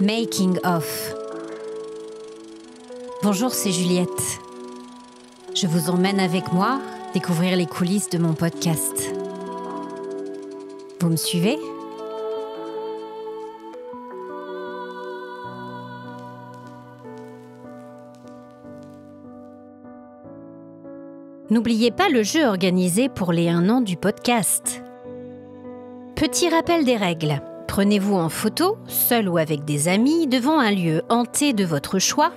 Making of. Bonjour, c'est Juliette. Je vous emmène avec moi découvrir les coulisses de mon podcast. Vous me suivez ? N'oubliez pas le jeu organisé pour les 1 an du podcast. Petit rappel des règles. Prenez-vous en photo, seul ou avec des amis, devant un lieu hanté de votre choix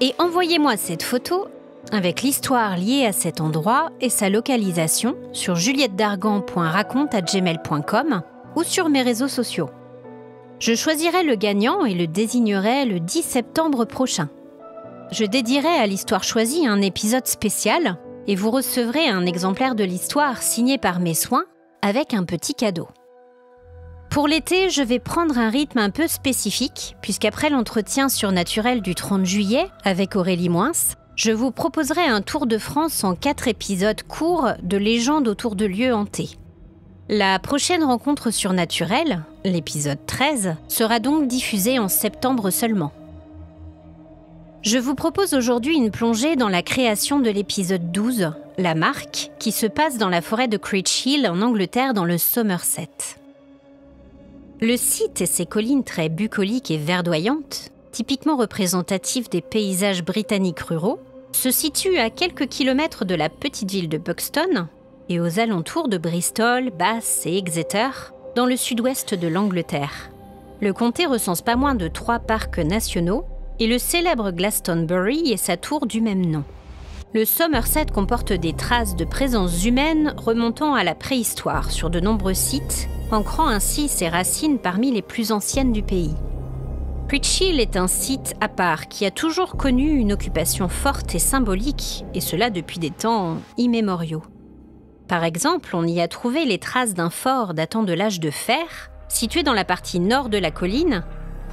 et envoyez-moi cette photo avec l'histoire liée à cet endroit et sa localisation sur juliettedargan.raconte@gmail.com ou sur mes réseaux sociaux. Je choisirai le gagnant et le désignerai le 10 septembre prochain. Je dédierai à l'histoire choisie un épisode spécial et vous recevrez un exemplaire de l'histoire signé par mes soins avec un petit cadeau. Pour l'été, je vais prendre un rythme un peu spécifique, puisqu'après l'entretien surnaturel du 30 juillet avec Aurélie Moins, je vous proposerai un tour de France en 4 épisodes courts de légendes autour de lieux hantés. La prochaine rencontre surnaturelle, l'épisode 13, sera donc diffusée en septembre seulement. Je vous propose aujourd'hui une plongée dans la création de l'épisode 12, La Marque, qui se passe dans la forêt de Critch Hill en Angleterre dans le Somerset. Le site et ses collines très bucoliques et verdoyantes, typiquement représentatives des paysages britanniques ruraux, se situent à quelques kilomètres de la petite ville de Buxton et aux alentours de Bristol, Bath et Exeter, dans le sud-ouest de l'Angleterre. Le comté recense pas moins de 3 parcs nationaux et le célèbre Glastonbury et sa tour du même nom. Le Somerset comporte des traces de présence humaine remontant à la préhistoire sur de nombreux sites, ancrant ainsi ses racines parmi les plus anciennes du pays. Critch Hill est un site à part qui a toujours connu une occupation forte et symbolique, et cela depuis des temps immémoriaux. Par exemple, on y a trouvé les traces d'un fort datant de l'âge de fer, situé dans la partie nord de la colline,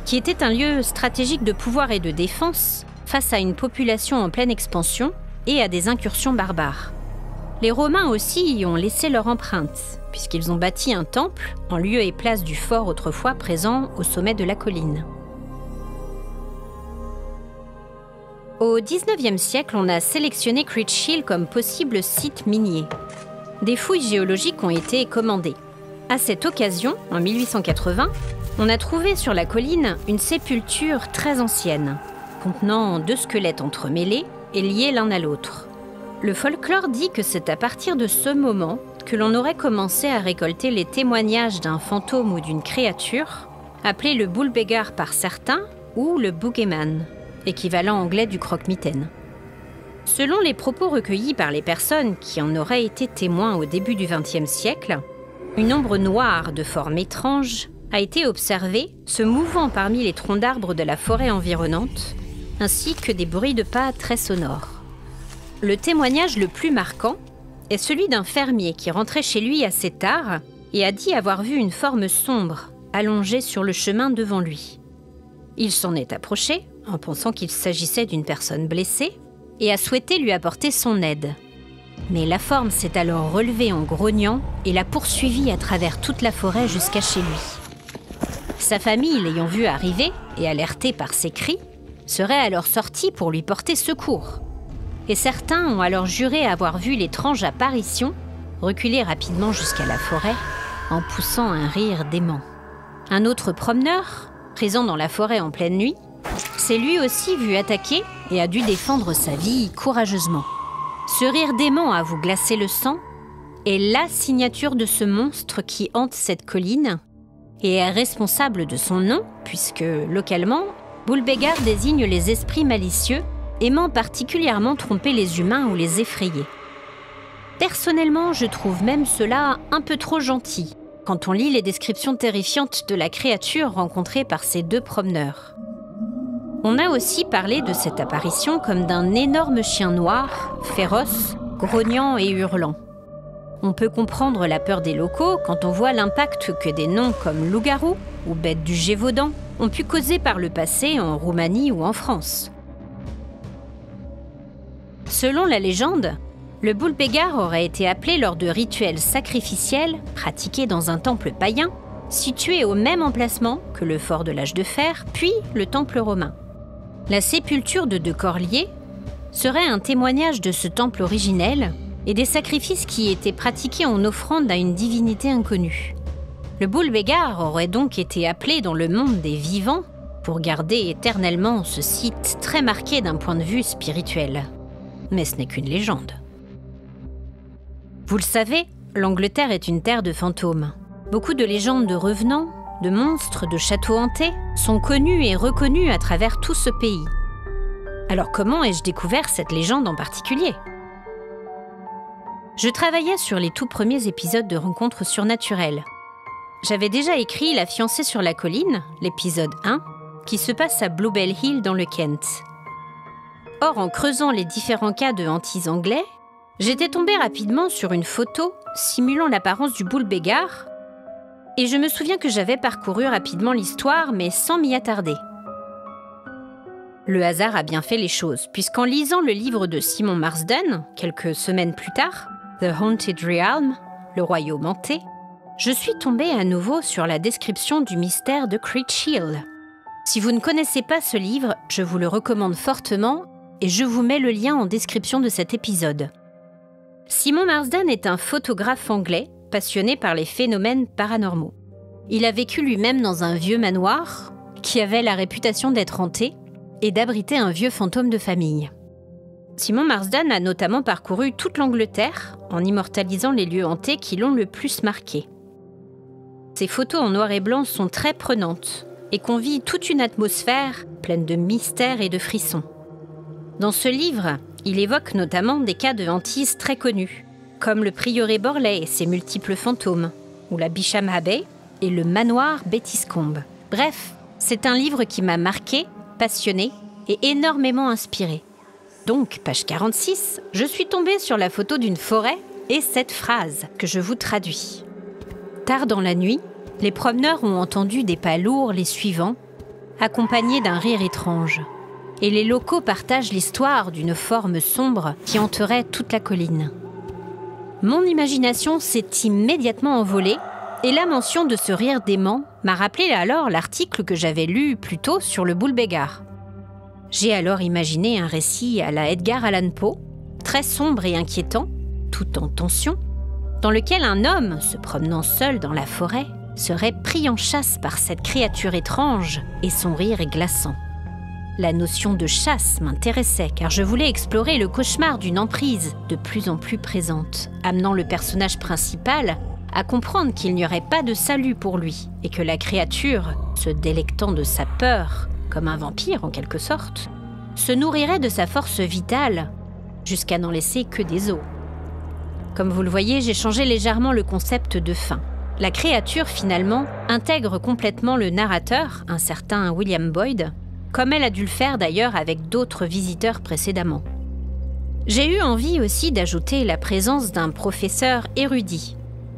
qui était un lieu stratégique de pouvoir et de défense face à une population en pleine expansion et à des incursions barbares. Les Romains aussi y ont laissé leur empreinte, puisqu'ils ont bâti un temple en lieu et place du fort autrefois présent au sommet de la colline. Au XIXe siècle, on a sélectionné Critch Hill comme possible site minier. Des fouilles géologiques ont été commandées. À cette occasion, en 1880, on a trouvé sur la colline une sépulture très ancienne, contenant 2 squelettes entremêlés et liés l'un à l'autre. Le folklore dit que c'est à partir de ce moment que l'on aurait commencé à récolter les témoignages d'un fantôme ou d'une créature, appelé le bullbeggar par certains, ou le boogeyman, équivalent anglais du croque-mitaine. Selon les propos recueillis par les personnes qui en auraient été témoins au début du XXe siècle, une ombre noire de forme étrange a été observée se mouvant parmi les troncs d'arbres de la forêt environnante, ainsi que des bruits de pas très sonores. Le témoignage le plus marquant est celui d'un fermier qui rentrait chez lui assez tard et a dit avoir vu une forme sombre allongée sur le chemin devant lui. Il s'en est approché en pensant qu'il s'agissait d'une personne blessée et a souhaité lui apporter son aide. Mais la forme s'est alors relevée en grognant et l'a poursuivi à travers toute la forêt jusqu'à chez lui. Sa famille, l'ayant vu arriver et alertée par ses cris, serait alors sortie pour lui porter secours. Et certains ont alors juré avoir vu l'étrange apparition reculer rapidement jusqu'à la forêt en poussant un rire dément. Un autre promeneur, présent dans la forêt en pleine nuit, s'est lui aussi vu attaquer et a dû défendre sa vie courageusement. Ce rire dément a vous glacé le sang est la signature de ce monstre qui hante cette colline et est responsable de son nom puisque, localement, bullbeggar désigne les esprits malicieux aimant particulièrement tromper les humains ou les effrayer. Personnellement, je trouve même cela un peu trop gentil quand on lit les descriptions terrifiantes de la créature rencontrée par ces 2 promeneurs. On a aussi parlé de cette apparition comme d'un énorme chien noir, féroce, grognant et hurlant. On peut comprendre la peur des locaux quand on voit l'impact que des noms comme loup-garou ou bête du Gévaudan ont pu causer par le passé en Roumanie ou en France. Selon la légende, Le boule Bégard aurait été appelé lors de rituels sacrificiels pratiqués dans un temple païen, situé au même emplacement que le fort de l'âge de fer, puis le temple romain. La sépulture de deux corps liés serait un témoignage de ce temple originel et des sacrifices qui étaient pratiqués en offrande à une divinité inconnue. Le boule Bégard aurait donc été appelé dans le monde des vivants pour garder éternellement ce site très marqué d'un point de vue spirituel. Mais ce n'est qu'une légende. Vous le savez, l'Angleterre est une terre de fantômes. Beaucoup de légendes de revenants, de monstres, de châteaux hantés sont connues et reconnues à travers tout ce pays. Alors comment ai-je découvert cette légende en particulier ? Je travaillais sur les tout premiers épisodes de Rencontres surnaturelles. J'avais déjà écrit La fiancée sur la colline, l'épisode 1, qui se passe à Bluebell Hill dans le Kent. Or, en creusant les différents cas de hantis anglais, j'étais tombée rapidement sur une photo simulant l'apparence du boule Bégard, et je me souviens que j'avais parcouru rapidement l'histoire, mais sans m'y attarder. Le hasard a bien fait les choses, puisqu'en lisant le livre de Simon Marsden, quelques semaines plus tard, The Haunted Realm, le royaume hanté, je suis tombée à nouveau sur la description du mystère de Critch Hill. Si vous ne connaissez pas ce livre, je vous le recommande fortement et je vous mets le lien en description de cet épisode. Simon Marsden est un photographe anglais passionné par les phénomènes paranormaux. Il a vécu lui-même dans un vieux manoir qui avait la réputation d'être hanté et d'abriter un vieux fantôme de famille. Simon Marsden a notamment parcouru toute l'Angleterre en immortalisant les lieux hantés qui l'ont le plus marqué. Ces photos en noir et blanc sont très prenantes et convient toute une atmosphère pleine de mystères et de frissons. Dans ce livre, il évoque notamment des cas de hantises très connus, comme le prieuré Borley et ses multiples fantômes, ou la Bisham Abbey et le manoir Bettiscombe. Bref, c'est un livre qui m'a marqué, passionné et énormément inspiré. Donc, page 46, je suis tombée sur la photo d'une forêt et cette phrase que je vous traduis. Tard dans la nuit, les promeneurs ont entendu des pas lourds les suivant, accompagnés d'un rire étrange. Et les locaux partagent l'histoire d'une forme sombre qui hanterait toute la colline. Mon imagination s'est immédiatement envolée et la mention de ce rire dément m'a rappelé alors l'article que j'avais lu plus tôt sur le boule Bégard. J'ai alors imaginé un récit à la Edgar Allan Poe, très sombre et inquiétant, tout en tension, dans lequel un homme, se promenant seul dans la forêt, serait pris en chasse par cette créature étrange et son rire est glaçant. La notion de chasse m'intéressait car je voulais explorer le cauchemar d'une emprise de plus en plus présente, amenant le personnage principal à comprendre qu'il n'y aurait pas de salut pour lui et que la créature, se délectant de sa peur, comme un vampire en quelque sorte, se nourrirait de sa force vitale jusqu'à n'en laisser que des os. Comme vous le voyez, j'ai changé légèrement le concept de fin. La créature, finalement, intègre complètement le narrateur, un certain William Boyd, comme elle a dû le faire d'ailleurs avec d'autres visiteurs précédemment. J'ai eu envie aussi d'ajouter la présence d'un professeur érudit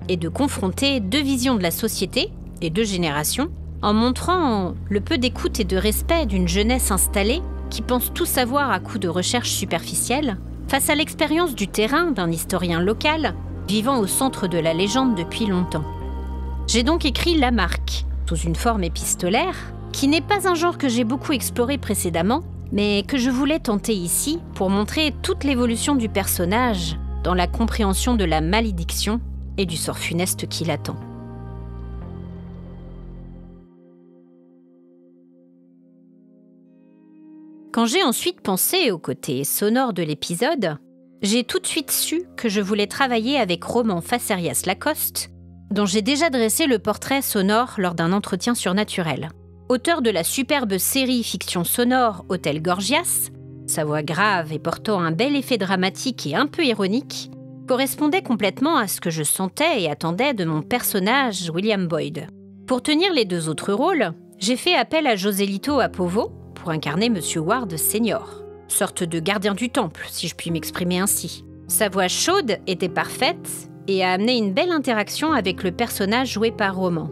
et de confronter deux visions de la société et deux générations en montrant le peu d'écoute et de respect d'une jeunesse installée qui pense tout savoir à coup de recherches superficielles face à l'expérience du terrain d'un historien local vivant au centre de la légende depuis longtemps. J'ai donc écrit La Marque, sous une forme épistolaire, qui n'est pas un genre que j'ai beaucoup exploré précédemment, mais que je voulais tenter ici pour montrer toute l'évolution du personnage dans la compréhension de la malédiction et du sort funeste qui l'attend. Quand j'ai ensuite pensé au côté sonore de l'épisode, j'ai tout de suite su que je voulais travailler avec Roman Facerias Lacoste, dont j'ai déjà dressé le portrait sonore lors d'un entretien surnaturel. Auteur de la superbe série fiction sonore Hôtel Gorgias, sa voix grave et portant un bel effet dramatique et un peu ironique, correspondait complètement à ce que je sentais et attendais de mon personnage William Boyd. Pour tenir les deux autres rôles, j'ai fait appel à Joselito Apovo pour incarner Monsieur Ward Senior, sorte de gardien du temple, si je puis m'exprimer ainsi. Sa voix chaude était parfaite et a amené une belle interaction avec le personnage joué par Roman.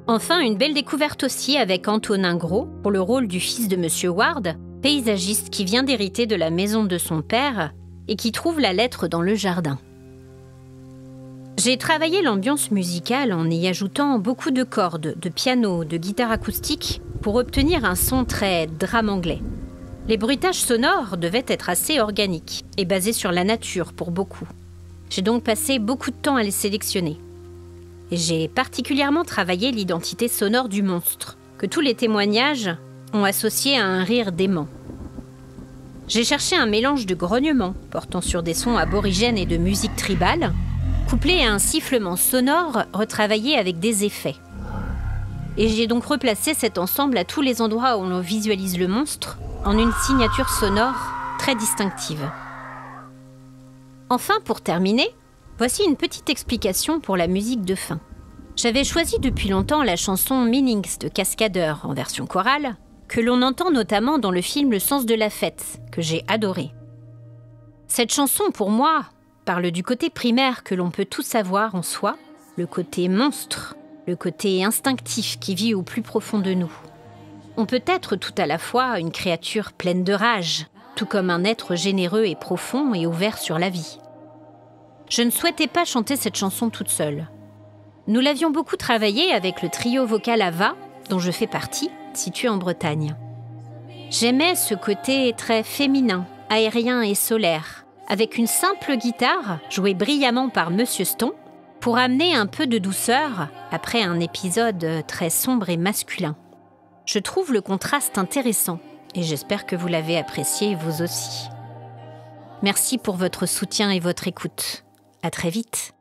Enfin, une belle découverte aussi avec Antonin Gros pour le rôle du fils de Monsieur Ward, paysagiste qui vient d'hériter de la maison de son père et qui trouve la lettre dans le jardin. J'ai travaillé l'ambiance musicale en y ajoutant beaucoup de cordes, de piano, de guitare acoustique pour obtenir un son très drame anglais. Les bruitages sonores devaient être assez organiques et basés sur la nature pour beaucoup. J'ai donc passé beaucoup de temps à les sélectionner. Et j'ai particulièrement travaillé l'identité sonore du monstre, que tous les témoignages ont associé à un rire dément. J'ai cherché un mélange de grognements portant sur des sons aborigènes et de musique tribale, couplé à un sifflement sonore retravaillé avec des effets. Et j'ai donc replacé cet ensemble à tous les endroits où l'on visualise le monstre en une signature sonore très distinctive. Enfin, pour terminer, voici une petite explication pour la musique de fin. J'avais choisi depuis longtemps la chanson Meanings de Cascadeur en version chorale, que l'on entend notamment dans le film Le sens de la fête, que j'ai adoré. Cette chanson, pour moi, parle du côté primaire que l'on peut tous avoir en soi, le côté monstre, le côté instinctif qui vit au plus profond de nous. On peut être tout à la fois une créature pleine de rage, tout comme un être généreux et profond et ouvert sur la vie. Je ne souhaitais pas chanter cette chanson toute seule. Nous l'avions beaucoup travaillée avec le trio vocal Ava, dont je fais partie, situé en Bretagne. J'aimais ce côté très féminin, aérien et solaire, avec une simple guitare jouée brillamment par Monsieur Ston, pour amener un peu de douceur après un épisode très sombre et masculin. Je trouve le contraste intéressant et j'espère que vous l'avez apprécié vous aussi. Merci pour votre soutien et votre écoute. À très vite.